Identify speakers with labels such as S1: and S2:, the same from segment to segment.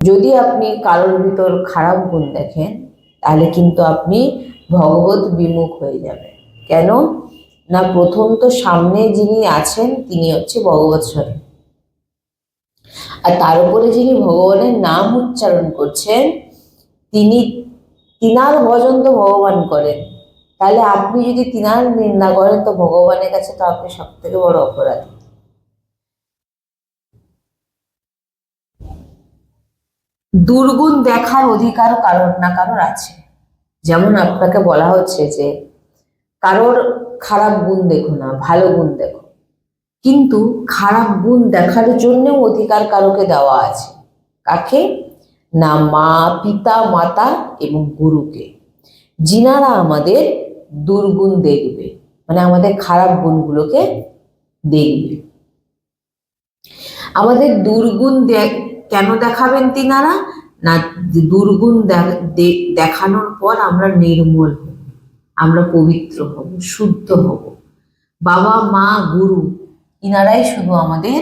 S1: যদি আপনি কারোর ভিতর খারাপ গুণ দেখেন তাহলে কিন্তু আপনি ভগবত বিমুখ হয়ে যাবেন। কেন না, প্রথম তো সামনে যিনি আছেন তিনি হচ্ছে ভগবৎ স্বরূপ, আর তার উপরে যিনি ভগবানের নাম উচ্চারণ করছেন তিনি, তিনার ভজন তো ভগবান করেন। তাহলে আপনি যদি তিনার নিন্দা করেন তো ভগবানের কাছে তো আপনি সব থেকে বড় অপরাধী। দুর্গুণ দেখার অধিকার কারোর না কারোর আছে। যেমন আপনাকে বলা হচ্ছে যে কারোর খারাপ গুণ দেখো না, ভালো গুণ দেখো, কিন্তু খারাপ গুণ দেখার জন্যও অধিকার কারোকে দেওয়া আছে। কাকে না, মা পিতা মাতা এবং গুরুকে, যিনারা আমাদের দুর্গুণ দেখবে, মানে আমাদের খারাপ গুণগুলোকে দেখবে। আমাদের দুর্গুণ কেন দেখাবেন তিনারা না, দুর্গুণ দেখানোর পর আমরা নির্মল হব, আমরা পবিত্র হব, শুদ্ধ হব। বাবা মা গুরু ইনারাই শুধু আমাদের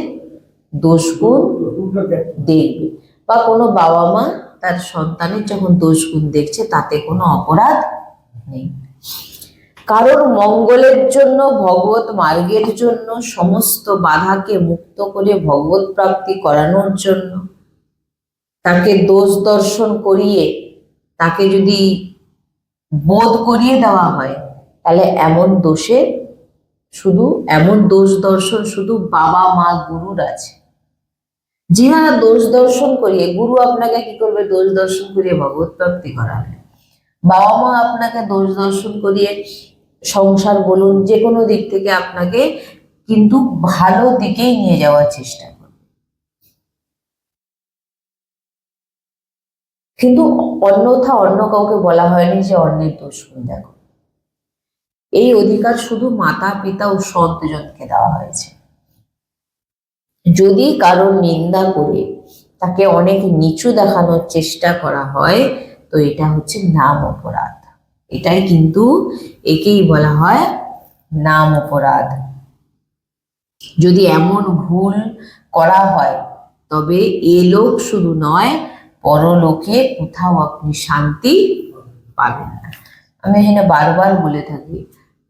S1: দোষগুণ দেখবে, বা কোনো বাবা মা তার সন্তানের যখন দোষগুণ দেখছে তাতে কোনো অপরাধ নেই। কারোর মঙ্গলের জন্য, ভগবত মার্গের জন্য, সমস্ত বাধাকে মুক্ত করে ভগবত প্রাপ্তি করানোর জন্য তাকে দোষ দর্শন করিয়ে, তাকে যদি বোধ করিয়ে দেওয়া হয়, তাহলে এমন দোষ দর্শন শুধু বাবা মা গুরুর আছে। যিনারা দোষ দর্শন করিয়ে, গুরু আপনাকে কি করবে, দোষ দর্শন করিয়ে ভগবত প্রাপ্তি করাবে। বাবা মা আপনাকে দোষ দর্শন করিয়ে সংসার বলুন, যে কোনো দিক থেকে আপনাকে কিন্তু ভালো দিকেই নিয়ে যাওয়ার চেষ্টা করবে। কিন্তু অন্যথা অন্য কাউকে বলা হয়নি যে অন্যের দোষ গুণ দেখো। এই অধিকার শুধু মাতা পিতা ও সন্তানকে দেওয়া হয়েছে। যদি কারোর নিন্দা করে তাকে অনেক নিচু দেখানোর চেষ্টা করা হয় তো এটা হচ্ছে নাম অপরাধ। এটাই কিন্তু, একেই বলা হয় নাম অপরাধ। যদি এমন ভুল করা হয় তবে এ লোক শুধু নয়, পরলোকে কোথাও আপনি শান্তি পাবেন না। আমি এখানে বারবার বলে থাকি,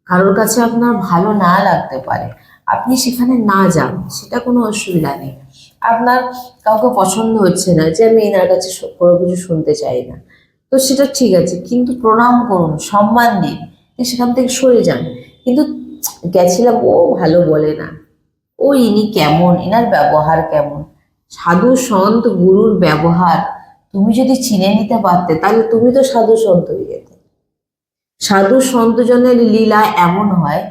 S1: কারোর কাছে আপনার ভালো না লাগতে পারে, আপনি সেখানে না যান, সেটা কোনো অসুবিধা নেই। আপনার কাউকে পছন্দ হচ্ছে না, যে আমি এনার কাছে কোনো কিছু শুনতে চাই না, তো সেটা ঠিক আছে, কিন্তু প্রণাম করুন, সম্মান দিন, সেখান থেকে সরে যান। কিন্তু গেছিলাম, ও ভালো বলে না, ও ইনি কেমন, এনার ব্যবহার কেমন। সাধু সন্ত গুরুর ব্যবহার তুমি যদি চিনে নিতে পারতে তাহলে তুমি তো সাধু সন্ত হয়ে যেতে। সাধু সন্তজনের লীলা এমন হয়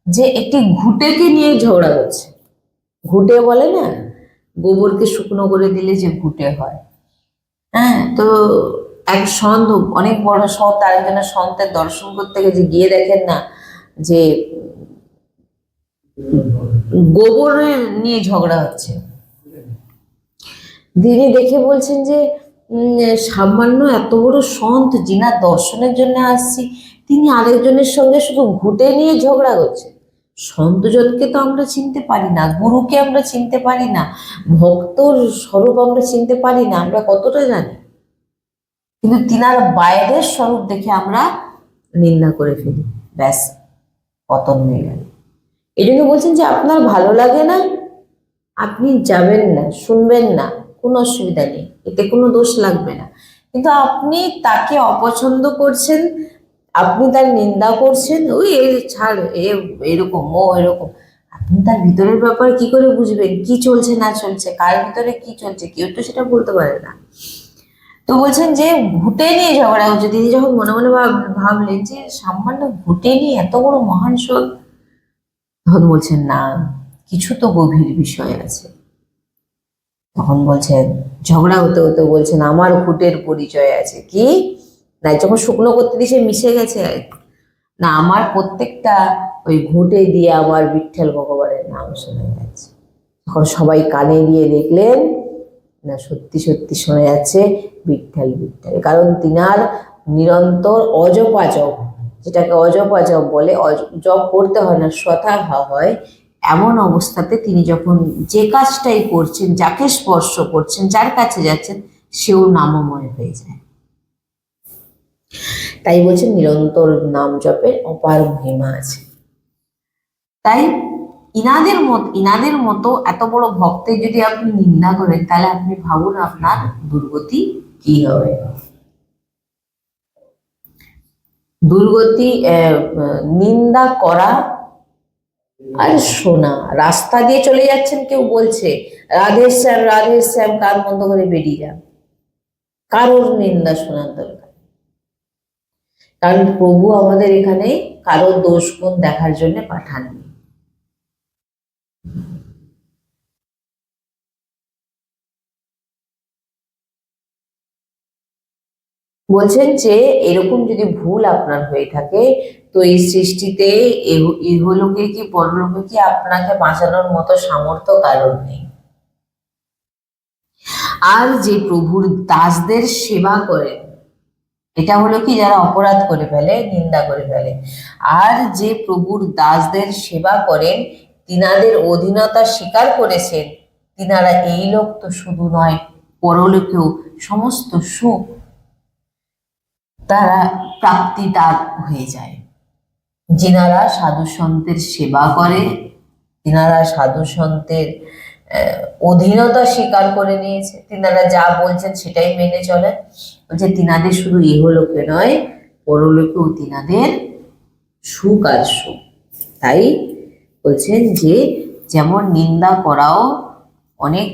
S1: যে একটি ঘুঁটেকে নিয়ে ঝগড়া হচ্ছে। ঘুঁটে বলে না, গোবরকে শুকনো করে দিলে যে ঘুঁটে হয়। হ্যাঁ, তো এক সন্ত, অনেক বড় সন্ত আরেকজনের সন্তের দর্শন করতে গেছে, গিয়ে দেখেন না যে গোবরের নিয়ে ঝগড়া হচ্ছে। তিনি দেখে বলছেন যে সামান্য এত বড় সন্ত যিনার দর্শনের জন্য আসছি, তিনি আরেকজনের সঙ্গে শুধু ঘুঁটে নিয়ে ঝগড়া করছে। সন্তজনকে তো আমরা চিনতে পারি না, গুরুকে আমরা চিনতে পারি না, ভক্তর স্বরূপ আমরা চিনতে পারি না, আমরা কতটা জানি, কিন্তু তিনার বাইরের স্বরূপ দেখে আমরা নিন্দা করে ফেলি, ব্যাস পতন হয়ে গেল। এই জন্য বলছেন যে আপনার ভালো লাগে না, আপনি যাবেন না, শুনবেন না, কোনো অসুবিধা নেই, এতে কোনো দোষ লাগবে না। কিন্তু আপনি তাকে অপছন্দ করছেন, আপনি তার নিন্দা করছেন, ওই ছাড়, এরকম, ও এরকম। আপনি তার ভিতরের ব্যাপার কি করে বুঝবেন, কি চলছে না চলছে, কার ভিতরে কি চলছে, কেউ তো সেটা বলতে পারে না। তো বলছেন যে ঘুঁটে নিয়ে ঝগড়া হচ্ছে। তিনি যখন মনে মনে ভাবলেন যে সামান্য ঘুঁটে নিয়ে এত বড় মহান সব, তখন বলছেন না, কিছু তো গভীর বিষয় আছে। তখন বলছেন, ঝগড়া হতে হতে বলছেন, আমার ঘুঁটের পরিচয় আছে কি না, যখন শুকনো করতে দিয়েছে মিশে গেছে না, আমার প্রত্যেকটা ওই ঘুঁটে দিয়ে আমার বিঠ্ঠল ভগবানের নাম শোনা যাচ্ছে। তখন সবাই কানে দিয়ে দেখলেন না, সত্যি সত্যি শোনা যাচ্ছে বিঠ্ঠল বিঠ্ঠল, কারণ তিনার নিরন্তর অজপা জপ, যেটাকে অজপা জপ বলে, জপ করতে হয় না, শথা হয়, এমন অবস্থাতে তিনি যখন যে কাজটাই করছেন, যাকে স্পর্শ করছেন, যার কাছে যাচ্ছেন, সেও নামময় হয়ে যায়। তাই বলছে নিরন্তর নাম জপের অপার মহিমা আছে। তাই ইনাদের মতো এত বড় ভক্তের যদি আপনি নিন্দা করেন, তাহলে আপনি ভাবুন আপনার দুর্গতি কি হবে। দুর্গতি নিন্দা করা আর শোনা। রাস্তা দিয়ে চলে যাচ্ছেন, কেউ বলছে রাধে শ্যাম, কান বন্ধ করে বেরিয়ে যান, কারোর নিন্দা শোনার দরকার। কারণ প্রভু আমাদের এখানে কারোর দোষ গুণ দেখার জন্য পাঠাননি। বলছেন যে এরকম যদি ভুল আপনার হয়ে থাকে, তো এই সৃষ্টিতে ইহলোকে কি পরলোকে কি আপনাকে বাঁচানোর মতো সামর্থ্য কারণ নেই। আর যে প্রভুর দাসদের সেবা করেন, এটা হলো কি যারা অপরাধ করে ফেলে, নিন্দা করে ফেলে। আর যে প্রভুর দাসদের সেবা করেন, তিনাদের অধীনতা স্বীকার করেছেন, তিনারা এই লোক তো শুধু নয়, পরলোকেও সমস্ত সুখ তারা প্রাপ্তিদার হয়ে যায়। যিনারা সাধু সন্তের সেবা করে, তিনারা সাধু সন্তের অধীনতা স্বীকার করে নিয়েছে, তিনারা যা বলছেন সেটাই মেনে চলে, বলছে তিনাদের শুধু ইহলোকে নয়, পরলোকেও তিনাদের সুখ আর সুখ। তাই বলছেন যে যেমন নিন্দা করাও অনেক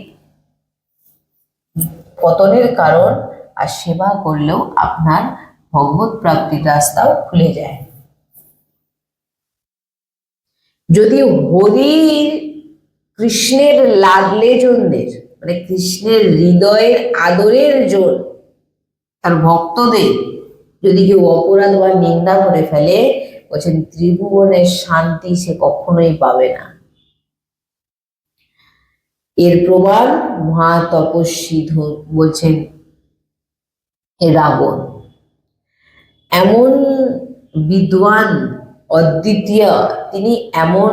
S1: পতনের কারণ, আর সেবা করলেও আপনার ভগবত প্রাপ্তির রাস্তাও খুলে যায়। যদি হরি কৃষ্ণের লাগলে জনদের, মানে কৃষ্ণের হৃদয়ের আদরের জন, তার ভক্তদের যদি কেউ অপরাধ বা নিন্দা করে ফেলে, বলছেন ত্রিভুবনের শান্তি সে কখনোই পাবে না। এর প্রমাণ মহাতপস্বী বলছেন রাবণ। এমন বিদ্বান অদ্বিতীয়, তিনি এমন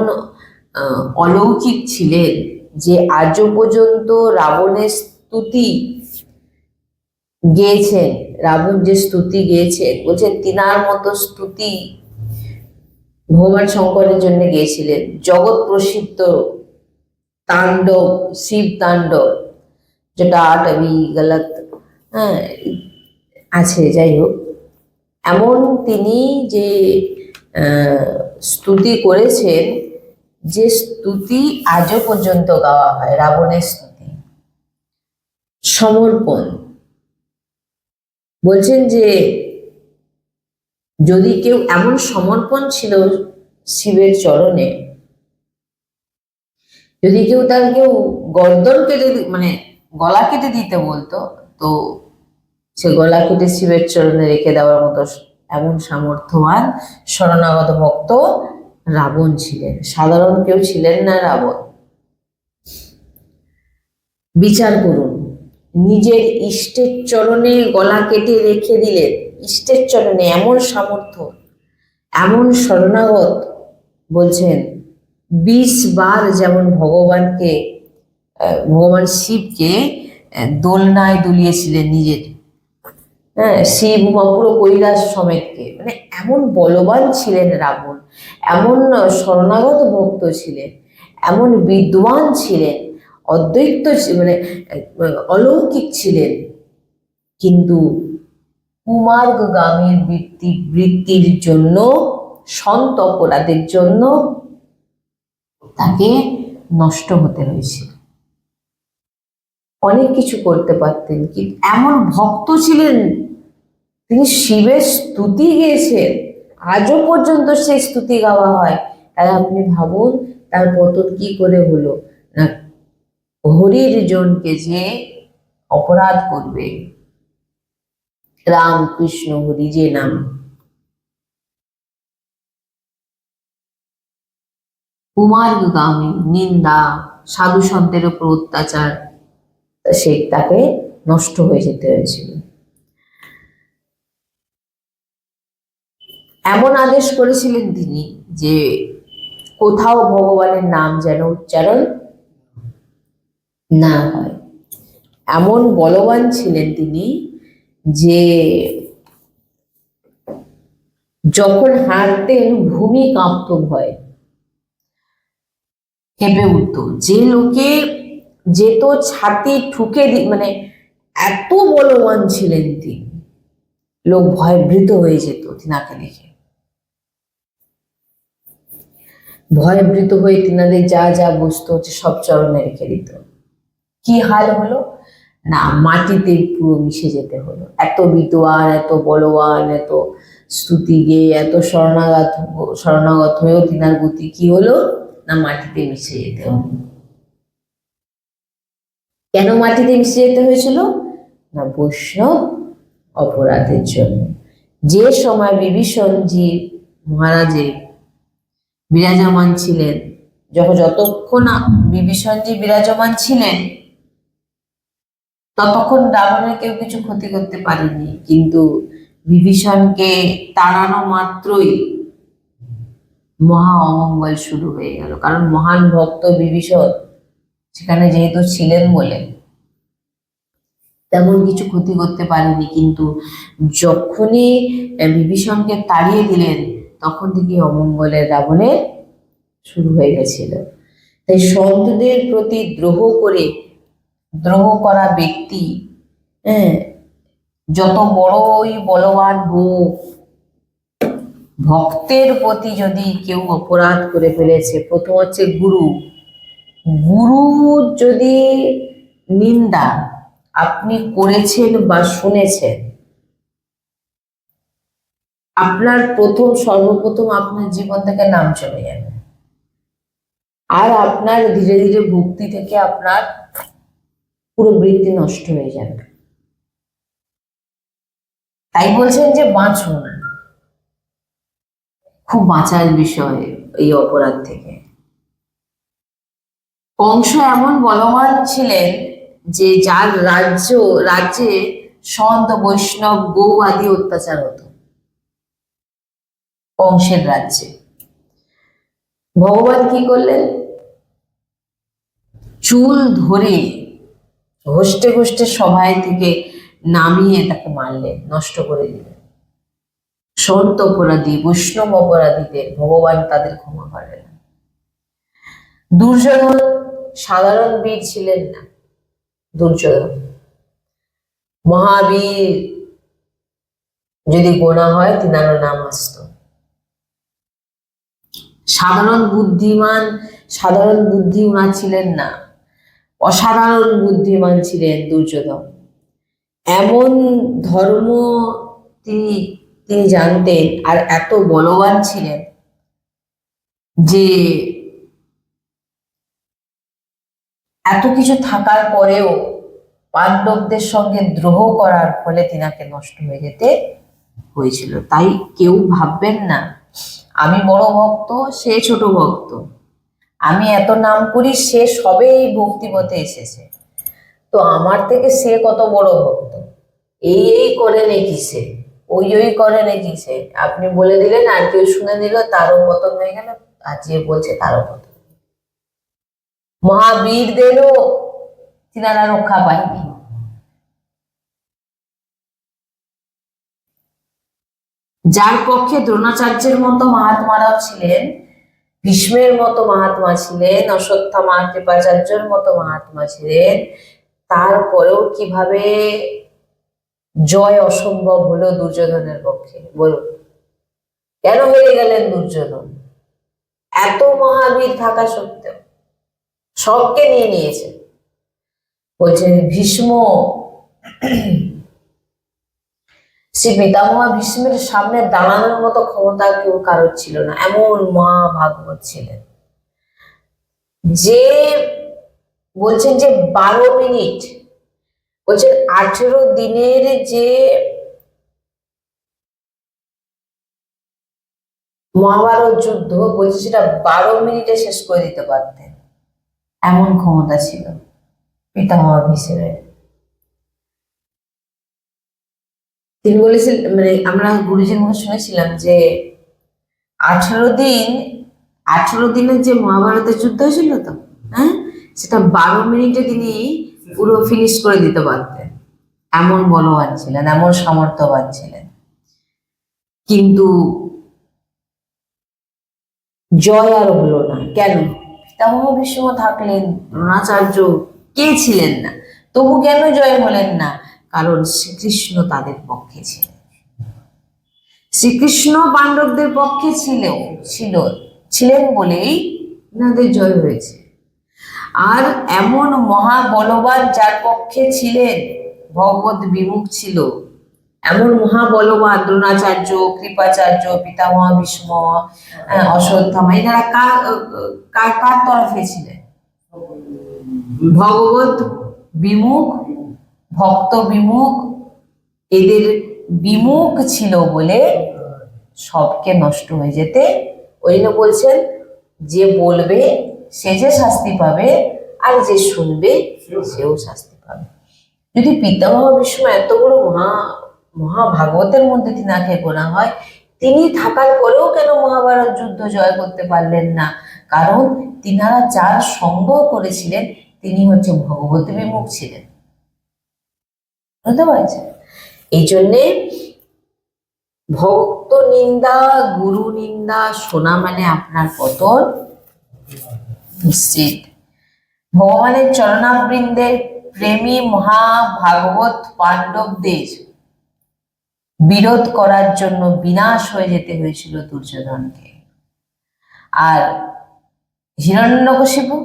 S1: অলৌকিক ছিলেন যে আজও পর্যন্ত রাবণের স্তুতি গেয়েছেন। রাবণ যে স্তুতি গেয়েছেন, বলছেন তিনার মতো স্তুতি ভগবান শঙ্করের জন্য গেয়েছিলেন। জগৎ প্রসিদ্ধ তাণ্ডব, শিব তাণ্ডব, যেটা আটবি গলত আছে, যাই হোক, এমন তিনি যে স্তুতি করেছেন, যে স্তুতি আজও পর্যন্ত গাওয়া হয়, রাবণের স্তুতি। সমর্পণ বলছেন যে যদি কেউ এমন সমর্পণ ছিল শিবের চরণে, যদি কেউ গর্দন কেটে মানে গলা কেটে দিতে বলতো, তো সে গলা কেটে শিবের চরণে রেখে দেওয়ার মতো এমন সামর্থ্যবান শরণাগত ভক্ত রাবণ ছিলেন। সাধারণ কেউ ছিলেন না রাবণ। বিচার করুন, নিজের ইষ্টের চরণে গলা কেটে রেখে দিলেন, ইষ্টের চরণে এমন সামর্থ্য, এমন শরণাগত। বলছেন 20 বার যেমন ভগবান শিবকে দোলনায় দুলিয়েছিলেন নিজের, শিব পুরো কৈলাস সমেতকে, মানে এমন বলবান ছিলেন রাবণ, এমন শরণাগত ভক্ত ছিলেন, এমন বিদ্বান ছিলেন, অদ্বৈত মানে অলৌকিক ছিলেন, কিন্তু কুমার্গগামীর বৃত্তির জন্য, সন্ত অপরাধের জন্য তাকে নষ্ট হতে হয়েছিল। অনেক কিছু করতে পারতেন, কিন্তু এমন ভক্ত ছিলেন, তিনি শিবের স্তুতি গেয়েছেন, আজও পর্যন্ত সেই স্তুতি গাওয়া হয়। তাই আপনি ভাবুন তার পতন কি করে হলো না, হরির জনকে যে অপরাধ করবে, রাম কৃষ্ণ হরি যে নাম, কুমার্গগামী নিন্দা, সাধু সন্তের উপর অত্যাচার, সে তাকে নষ্ট হয়ে যেতে হয়েছিল। এমন আদেশ করেছিলেন তিনি যে কোথাও ভগবানের নাম যেন উচ্চারণ না হয়। এমন বলবান ছিলেন তিনি যে যখন হাঁটতেন ভূমি কাঁপত ভয়, কেঁপে উঠত। যে লোকে যেত ছাতি ঠুকে মানে এত বলবান ছিলেন তিনি, লোক ভয়ভীত হয়ে যেত তিনাকে দেখে। ভয়ভীত হয়ে তিনাদের যা যা বস্তু হচ্ছে সব চরণে রেখে দিত। কি হাল হলো না, মাটিতে পুরো মিশে যেতে হলো। এত বিদ্বান, এত বলবান, এত স্তুতি গেয়ে, এত শরণাগত হয়েও তিনার গতি কি হলো না, মাটিতে মিশে যেতে হলো। কেন মাটিতে মিশে যেতে হয়েছিল না, বৈষ্ণব অপরাধের জন্য। যে সময় বিভীষণজি মহারাজে বিরাজমান ছিলেন, যতক্ষণ বিভীষণজি বিরাজমান ছিলেন ততক্ষণ রাবণের কেউ কিছু ক্ষতি করতে পারেনি, কিন্তু বিভীষণকে তাড়ানো মাত্রই মহা অমঙ্গল শুরু হয়ে গেল। কারণ মহান ভক্ত বিভীষণ সেখানে যেহেতু ছিলেন বলে তেমন কিছু ক্ষতি করতে পারেনি, কিন্তু যখনই বিভীষণকে তাড়িয়ে দিলেন তখন থেকে অমঙ্গলের রাবণের শুরু হয়ে গেছিল। তাই সন্তদের প্রতি দ্রোহ করা ব্যক্তি, যত বড়ই বলবান হোক, ভক্তের প্রতি যদি কেউ অপরাধ করে ফেলেছে, প্রথম হচ্ছে গুরু যদি নিন্দা আপনি করেছেন বা শুনেছেন, আপনার সর্বপ্রথম আপনার জীবন থেকে নাম চলে যাবে, আর আপনার ধীরে ধীরে ভক্তি থেকে আপনার পুরো বৃত্তি নষ্ট হয়ে যাবে। তাই বলছেন যে বাঁচুন, খুব বাঁচার বিষয় এই অপরাধ থেকে। কংস এমন বলবান ছিলেন যে যার রাজ্যে সন্ত বৈষ্ণব গৌ আদি অত্যাচার হতো। কংসের রাজ্যে ভগবান কি করলেন, চুল ধরে ঘষ্টে ঘষ্টে সভায় থেকে নামিয়ে তাকে মারলেন, নষ্ট করে দিলেন। সন্ত অপরাধী বৈষ্ণব অপরাধীদের ভগবান তাদের ক্ষমা করেন। দুর্যোধন সাধারণ বীর ছিলেন না। দুর্যোধন মহাবীর যদি গোনা হয় তিনারও নাম আসত। সাধারণ বুদ্ধি উনার ছিলেন না, অসাধারণ বুদ্ধিমান ছিলেন দুর্যোধন। এমন ধর্ম তিনি জানতেন, আর এত বলবান ছিলেন যে এত কিছু থাকার পরেও পাণ্ডবদের সঙ্গে দ্রোহ করার ফলে তিনাকে নষ্ট হয়ে যেতে হয়েছিল। তাই কেউ ভাববেন না আমি বড় ভক্ত, সে ছোট ভক্ত, আমি এত নাম করি, সে সবে এই ভক্তিপথে এসেছে, তো আমার থেকে সে কত বড় ভক্ত, এই করে নাকি সে, ওই করে নাকি সে। আপনি বলে দিলেন, আর কেউ শুনে দিল, তারও পতন হয়ে গেল, আর যে বলছে তারও পতন। মহাবীরদেরও তিনারা রক্ষা পায়নি। যার পক্ষে দ্রোণাচার্যের মতো মহাত্মারাও ছিলেন, ভীষ্মের মতো মহাত্মা ছিলেন, অশ্বত্থামা কৃপাচার্যের মতো মহাত্মা ছিলেন, তারপরেও কিভাবে জয় অসম্ভব হলো দুর্যোধনের পক্ষে? বলুন, কেন হেরে গেলেন দুর্যোধন? এত মহাবীর থাকা সত্ত্বেও সবকে নিয়ে নিয়েছে। বলছেন ভীষ্ম, শ্রী পিতামহ ভীষ্মের সামনে দাঁড়ানোর মতো ক্ষমতা কেউ কারোর ছিল না, এমন মহাভাগবত ছিলেন। যে বলছেন যে 12 মিনিট, বলছেন 18 দিনের যে মহাভারত যুদ্ধ, বলছে সেটা 12 মিনিটে শেষ করে দিতে পারতেন, এমন ক্ষমতা ছিল পিতামহ ভীষ্মের। তিনি বলেছিলেন, মানে আমরা গুরুজির মুখে শুনেছিলাম যে 18 দিনের যে মহাভারতের যুদ্ধ হয়েছিল তো, সেটা 12 মিনিটে তিনি পুরো ফিনিশ করে দিতে পারতেন, এমন বলবান ছিলেন, এমন সামর্থ্যবান ছিলেন। কিন্তু জয় আর হলো না। কেন? পিতামহ ভীষ্ম থাকলেন, দ্রোণাচার্য কে ছিলেন না, তবু কেন জয় হলেন না? কারণ শ্রীকৃষ্ণ তাদের পক্ষে ছিলেন। শ্রীকৃষ্ণ পাণ্ডবদের পক্ষে ছিলেন বলেই ওনাদের জয় হয়েছে। আর এমন মহাবলবান যার পক্ষে ছিলেন, ভগবত বিমুখ ছিল, এমন মহাবলবান দ্রোণাচার্য, কৃপাচার্য, পিতামহ ভীষ্ম, অশ্বত্থামা, এনারা কার তরফে ছিলেন? ভগবত বিমুখ, ভক্ত বিমুখ, এদের বিমুখ ছিল বলে সবকে নষ্ট হয়ে যেতে। ওই জন্য বলছেন, যে বলবে সে যে শাস্তি পাবে, আর যে শুনবে সেও শাস্তি পাবে। যদি পিতামহ ভীষ্ম এত বড় মহাভাগবতের মধ্যে তিনাকে গোনা হয়, তিনি থাকার পরেও কেন মহাভারত যুদ্ধ জয় করতে পারলেন না? কারণ তিনারা যার সঙ্গ করেছিলেন তিনি হচ্ছে ভগবত বিমুখ ছিলেন। বুঝতে পারছেন? এই জন্যে ভক্ত নিন্দা, গুরু নিন্দা শোনা মানে আপনার পতন নিশ্চিত। ভগবানের চরণাবৃন্দের প্রেমী মহাভাগবত পাণ্ডবদের বিরোধ করার জন্য বিনাশ হয়ে যেতে হয়েছিল দুর্যোধনকে। আর হিরণ্যকশিপু,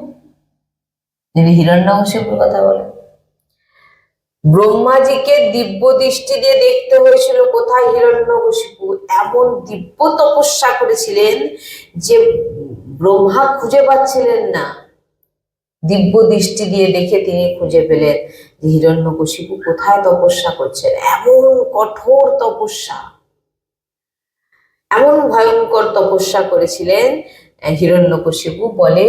S1: যদি হিরণ্যকশিপুর কথা বলে, ব্রহ্মাজিকে দিব্য দৃষ্টি দিয়ে দেখতে হয়েছিল কোথায় হিরণ্যকশিপু। এমন দিব্য তপস্যা করেছিলেন যে ব্রহ্মা খুঁজে পাচ্ছিলেন না। দিব্য দৃষ্টি দিয়ে দেখে তিনি খুঁজে পেলেন যে হিরণ্যকশিপু কোথায় তপস্যা করছেন। এমন কঠোর তপস্যা, এমন ভয়ঙ্কর তপস্যা করেছিলেন হিরণ্যকশিপু। বলে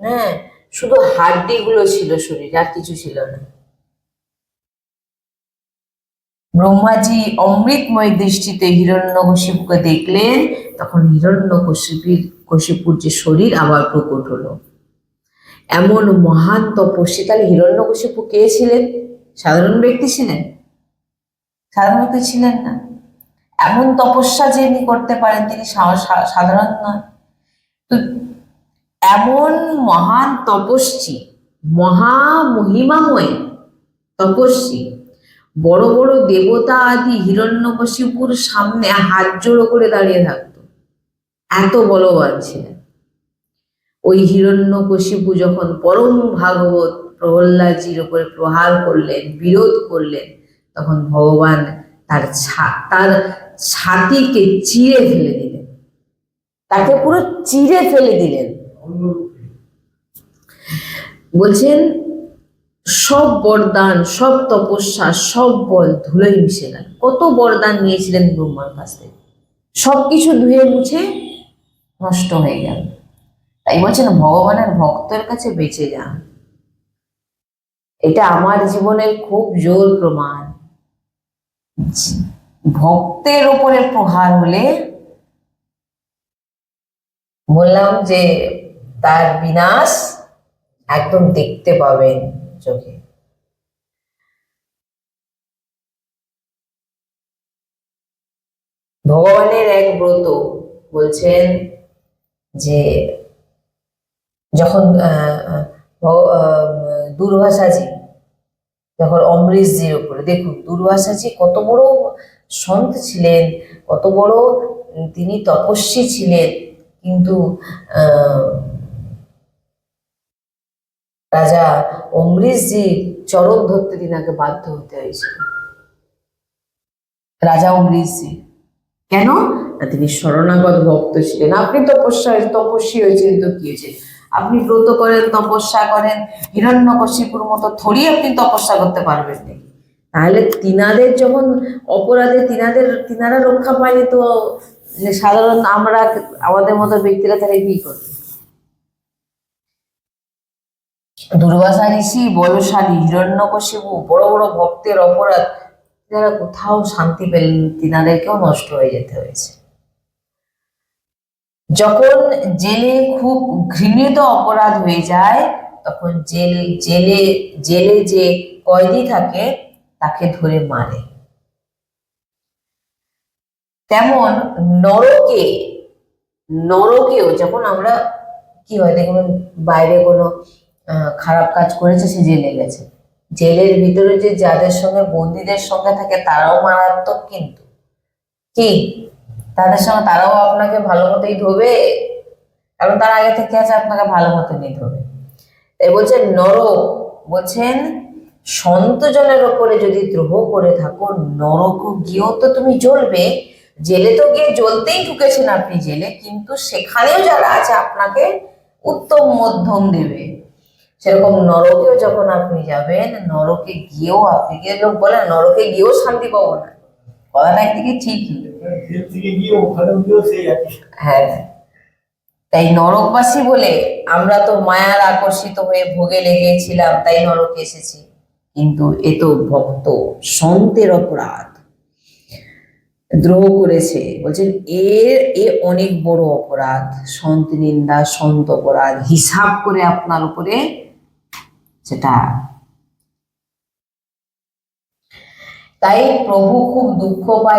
S1: হ্যাঁ, শুধু হাড্ডি গুলো ছিল শরীর, আর কিছু ছিল না। ব্রহ্মাজি অমৃতময় দৃষ্টিতে হিরণ্যকশিপুকে দেখলেন, তখন হিরণ্যকশিপুর যে শরীর আবার প্রকট হলো। এমন মহান তপস্বী। তাহলে হিরণ্যকশিপু কে ছিলেন? সাধারণ ব্যক্তি ছিলেন? সাধারণ ব্যক্তি ছিলেন না। এমন তপস্যা যিনি করতে পারেন তিনি সাধারণ নয়। তো এমন মহান তপস্বী, মহামহিমাময় তপস্বী, বড় বড় দেবতা আদি হিরণ্যকশিপুর সামনে হাত জোড়ো করে দাঁড়িয়ে থাকতো, এত বলবান ছিলেন। ওই হিরণ্যকশিপু যখন পরম ভাগবত প্রহ্লাদজির উপরে প্রহার করলেন, বিরোধ করলেন, তখন ভগবান তার ছাতিকে চিরে ফেলে দিলেন, তাকে পুরো চিরে ফেলে দিলেন। বলছেন সব বরদান, সব তপস্যা, সব বল ধুলোয় মিশে গেল। কত বরদান নিয়েছিলেন ব্রহ্মার কাছ থেকে, সবকিছু ধুয়ে মুছে নষ্ট হয়ে গেল। তাই বলছেন ভগবানের ভক্তের কাছে বেঁচে যান। এটা আমার জীবনের খুব জোর প্রমাণ। ভক্তের উপরে প্রহার হলে বললাম যে তার বিনাশ একদম দেখতে পাবেন চোখে। ভগবানের এক ব্রত বলছেন যে যখন দুর্বাসাজি যখন অমৃতজির উপরে, দেখুন দুর্বাসাজি কত বড় সন্ত ছিলেন, কত বড় তিনি তপস্বী ছিলেন, কিন্তু রাজা অমৃতজির চরণ ধরতে তিনাকে বাধ্য হতে হয়েছিল। রাজা অমৃতজি কেন? না, তিনি শরণাগত ভক্ত ছিলেন। আপনি তপস্বী হয়েছেন তো কি হয়েছে? আপনি ব্রত করেন, তপস্যা করেন, হিরণ্যকশিপুর মতো থরি আপনি তপস্যা করতে পারবেন না। তাহলে তিনাদের যখন অপরাধে তিনারা রক্ষা পায়নি, তো সাধারণ আমরা আমাদের মতো ব্যক্তিরা তাহলে কি করবে? দুর্বাসা ঋষি, বলশালী হিরণ্যকশিপু, বড় বড় ভক্তের অপরাধ, যারা কোথাও শান্তি পেলেন, তিনাদেরকেও নষ্ট হয়ে যেতে হয়েছে। যখন জেলে খুব ঘৃণিত অপরাধ হয়ে যায়, তখন জেলে জেলে যে কয়েদি থাকে তাকে ধরে মারে। তেমন নরকেও যখন আমরা কি হয় দেখবেন, বাইরে কোনো খারাপ কাজ করেছে, সে জেলে গেছে, জেলের ভিতরে যে যাদের সঙ্গে বন্দীদের সঙ্গে থাকে তারাও মারাত্মক, কিন্তু কি তাদের সঙ্গে তারাও আপনাকে ভালো মতোই ধোবে, কারণ তার আগে থেকে আছে আপনাকে ভালো মতনই ধোবে। তাই বলছেন নরক, বলছেন সন্তজনের ওপরে যদি দ্রোহ করে থাকো, নরক গিয়েও তো তুমি জ্বলবে। জেলে তো গিয়ে জ্বলতেই ঢুকেছেন আপনি জেলে, কিন্তু সেখানেও যারা আছে আপনাকে উত্তম মধ্যম দেবে। সেরকম নরকেও যখন আপনি যাবেন, নরকে গিয়েও আপনি, লোক বলে নরকে গিয়েও শান্তি পাবো না, কথাটা একদিকে ঠিকই, হ্যাঁ। তাই নরকবাসী বলে আমরা তো মায়ার আকর্ষিত হয়ে ভোগে লেগেছিলাম, তাই নরকে এসেছি, কিন্তু এ তো ভক্ত সন্তের অপরাধ, দ্রোহ করেছে। বলছেন এ অনেক বড় অপরাধ, সন্ত নিন্দা, সন্ত অপরাধ হিসাব করে আপনার উপরে সেটা। তাই প্রভু খুব দুঃখ পায়।